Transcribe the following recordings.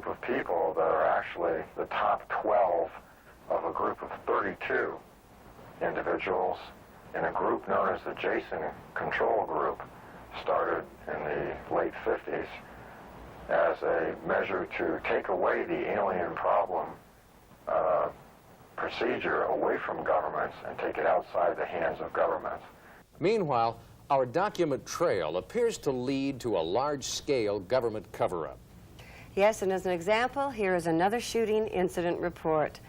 group of people that are actually the top 12 of a group of 32 individuals in a group known as the Jason Control Group, started in the late 50s as a measure to take away the alien problem procedure away from governments and take it outside the hands of governments. Meanwhile, our document trail appears to lead to a large-scale government cover-up. Yes, and as an example, here is another shooting incident report.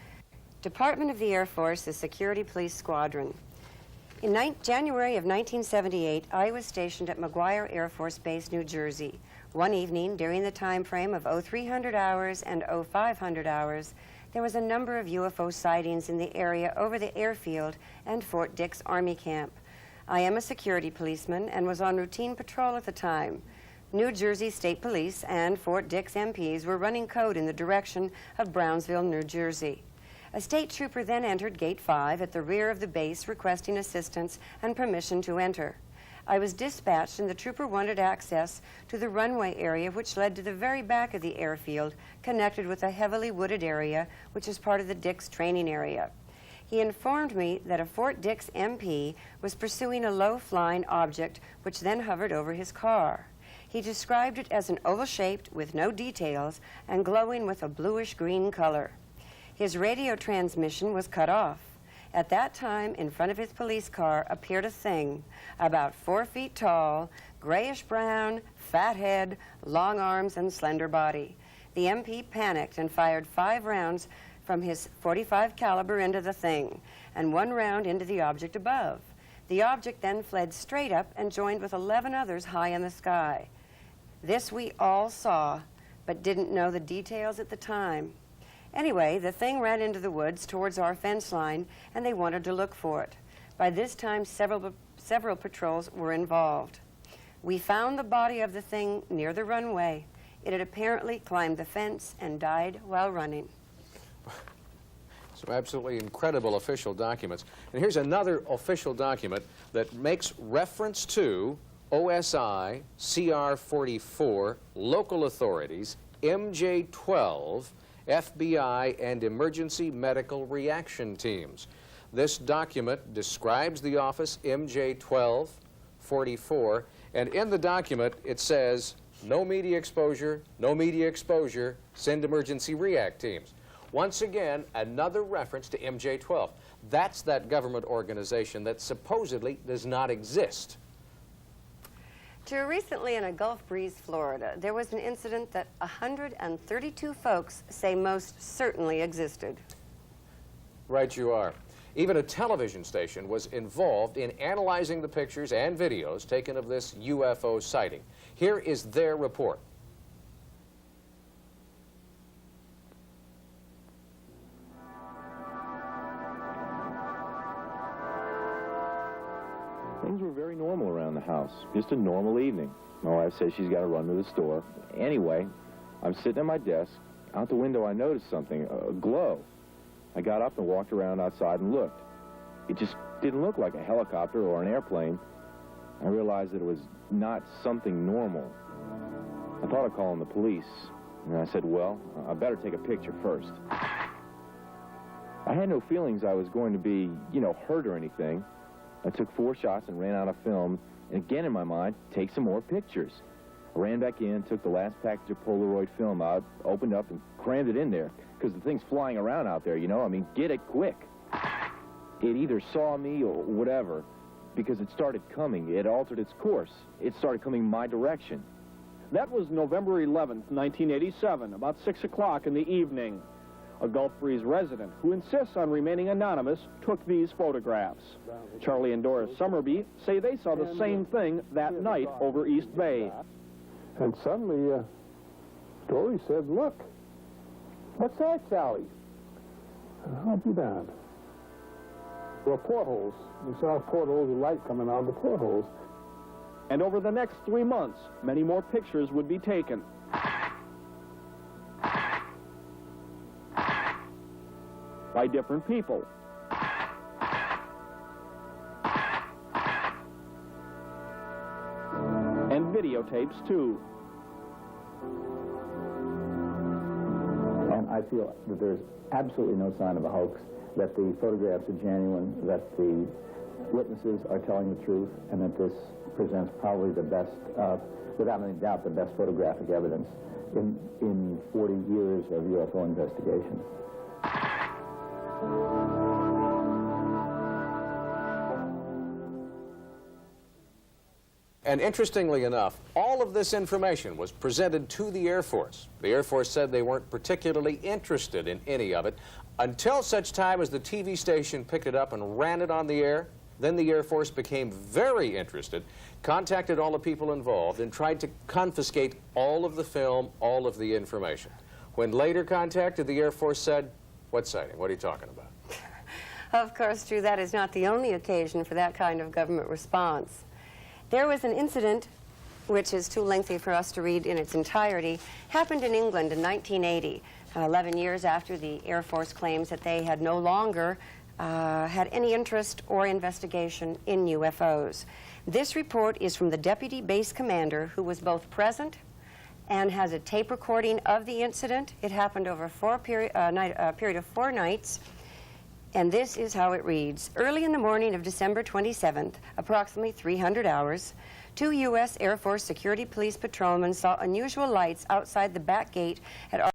Department of the Air Force, the Security Police Squadron. In January of 1978, I was stationed at McGuire Air Force Base, New Jersey. One evening, during the time frame of 0300 hours and 0500 hours, there was a number of UFO sightings in the area over the airfield and Fort Dix Army Camp. I am a security policeman and was on routine patrol at the time. New Jersey State Police and Fort Dix MPs were running code in the direction of Brownsville, New Jersey. A state trooper then entered Gate 5 at the rear of the base requesting assistance and permission to enter. I was dispatched and the trooper wanted access to the runway area which led to the very back of the airfield, connected with a heavily wooded area which is part of the Dix training area. He informed me that a Fort Dix MP was pursuing a low-flying object which then hovered over his car. He described it as an oval-shaped with no details and glowing with a bluish-green color. His radio transmission was cut off. At that time, in front of his police car appeared a thing about 4 feet tall, grayish-brown, fat head, long arms, and slender body. The MP panicked and fired 5 rounds from his .45 caliber into the thing, and 1 round into the object above. The object then fled straight up and joined with 11 others high in the sky. This we all saw, but didn't know the details at the time. Anyway, the thing ran into the woods towards our fence line, and they wanted to look for it. By this time, several patrols were involved. We found the body of the thing near the runway. It had apparently climbed the fence and died while running. Some absolutely incredible official documents. And here's another official document that makes reference to OSI, CR-44, local authorities, MJ-12, FBI, and emergency medical reaction teams. This document describes the office MJ-12, 44, and in the document it says, no media exposure, send emergency react teams. Once again, another reference to MJ-12. That's that government organization that supposedly does not exist. Recently in a Gulf Breeze, Florida, there was an incident that 132 folks say most certainly existed. Right you are. Even a television station was involved in analyzing the pictures and videos taken of this UFO sighting. Here is their report. Things were very normal around the house. Just a normal evening. My wife says she's got to run to the store. Anyway, I'm sitting at my desk. Out the window, I noticed something, a glow. I got up and walked around outside and looked. It just didn't look like a helicopter or an airplane. I realized that it was not something normal. I thought of calling the police, and I said, well, I better take a picture first. I had no feelings I was going to be, hurt or anything. I took 4 shots and ran out of film, and again in my mind, take some more pictures. I ran back in, took the last package of Polaroid film out, opened up and crammed it in there, because the thing's flying around out there, get it quick. It either saw me or whatever, because it started coming. It altered its course. It started coming my direction. That was November 11th, 1987, about 6 o'clock in the evening. A Gulf Breeze resident who insists on remaining anonymous took these photographs. Charlie and Doris Summerby say they saw the same thing that night over East Bay. And suddenly, Dory said, look, what's that, Sally? I'll be down. There were portholes. We saw portholes of light coming out of the portholes. And over the next 3 months, many more pictures would be taken. By different people. And videotapes, too. I feel that there's absolutely no sign of a hoax, that the photographs are genuine, that the witnesses are telling the truth, and that this presents probably the best, without any doubt, the best photographic evidence in 40 years of UFO investigation. And interestingly enough, all of this information was presented to the Air Force. The Air Force said they weren't particularly interested in any of it until such time as the TV station picked it up and ran it on the air. Then the Air Force became very interested, contacted all the people involved, and tried to confiscate all of the film, all of the information. When later contacted, the Air Force said, "What sighting? What are you talking about?" Of course, Drew, that is not the only occasion for that kind of government response. There was an incident, which is too lengthy for us to read in its entirety, happened in England in 1980, 11 years after the Air Force claims that they had no longer had any interest or investigation in UFOs. This report is from the deputy base commander, who was both present and has a tape recording of the incident. It happened over a period of 4 nights. And this is how it reads. Early in the morning of December 27th, approximately 300 hours, 2 U.S. Air Force security police patrolmen saw unusual lights outside the back gate at